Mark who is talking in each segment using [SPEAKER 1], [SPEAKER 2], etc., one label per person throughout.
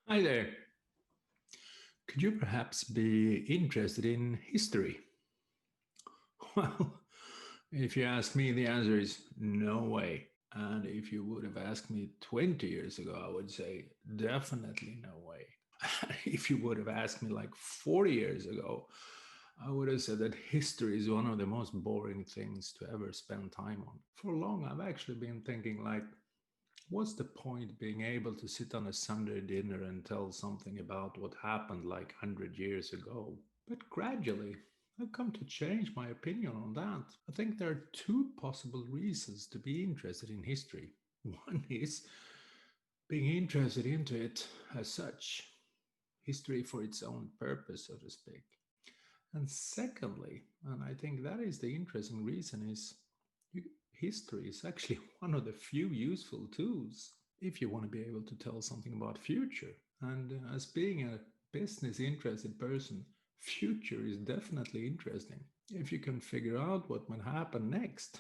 [SPEAKER 1] Hi there. Could you perhaps be interested in history? Well, if you ask me, the answer is no way. And if you would have asked me 20 years ago, I would say definitely no way. If you would have asked me like 40 years ago, I would have said that history is one of the most boring things to ever spend time on. For long, I've actually been thinking like, what's the point being able to sit on a Sunday dinner and tell something about what happened like 100 years ago? But gradually, I've come to change my opinion on that. I think there are two possible reasons to be interested in history. One is being interested into it as such, history for its own purpose, so to speak. And secondly, and I think that is the interesting reason, is history is actually one of the few useful tools if you want to be able to tell something about future. And as being a business interested person, future is definitely interesting. If you can figure out what might happen next,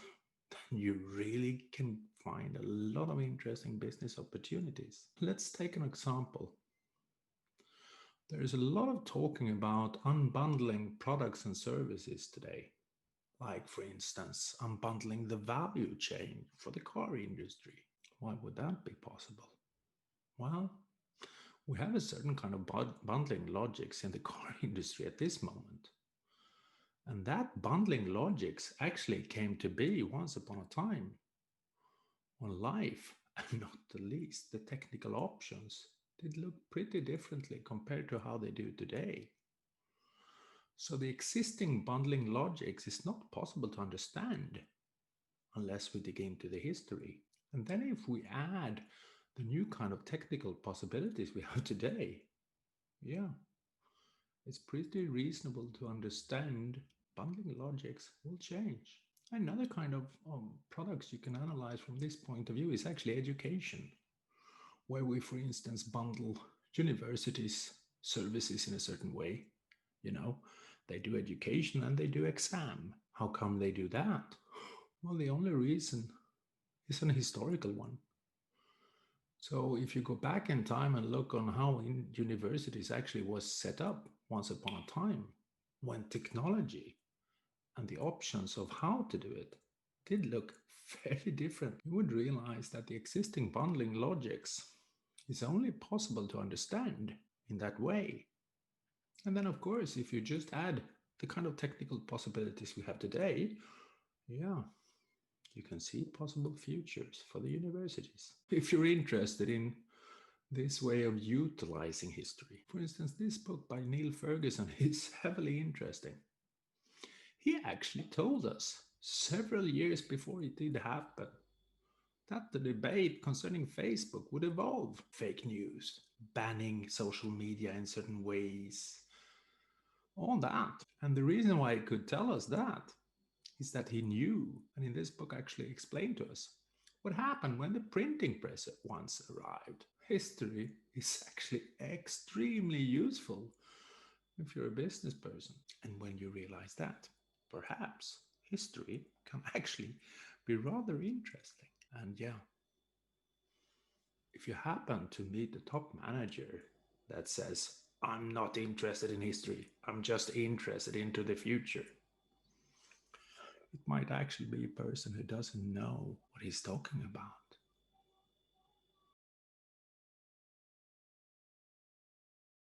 [SPEAKER 1] then you really can find a lot of interesting business opportunities. Let's take an example. There is a lot of talking about unbundling products and services today. Like, for instance, unbundling the value chain for the car industry. Why would that be possible? Well, we have a certain kind of bundling logics in the car industry at this moment. And that bundling logics actually came to be once upon a time when life, and not the least, the technical options, did look pretty differently compared to how they do today. So the existing bundling logics is not possible to understand unless we dig into the history. And then if we add the new kind of technical possibilities we have today, yeah, it's pretty reasonable to understand bundling logics will change. Another kind of products you can analyze from this point of view is actually education, where we, for instance, bundle universities' services in a certain way. You know, they do education and they do exam. How come they do that? Well, the only reason is an historical one. So if you go back in time and look on how universities actually was set up once upon a time, when technology and the options of how to do it did look very different, you would realize that the existing bundling logics is only possible to understand in that way. And then, of course, if you just add the kind of technical possibilities we have today, yeah, you can see possible futures for the universities. If you're interested in this way of utilizing history, for instance, this book by Neil Ferguson is heavily interesting. He actually told us several years before it did happen that the debate concerning Facebook would evolve. Fake news, banning social media in certain ways, all that. And the reason why he could tell us that is that he knew, and in this book actually explained to us, what happened when the printing press once arrived. History is actually extremely useful if you're a business person. And when you realize that, perhaps history can actually be rather interesting. And yeah, if you happen to meet a top manager that says, I'm not interested in history, I'm just interested into the future, it might actually be a person who doesn't know what he's talking about.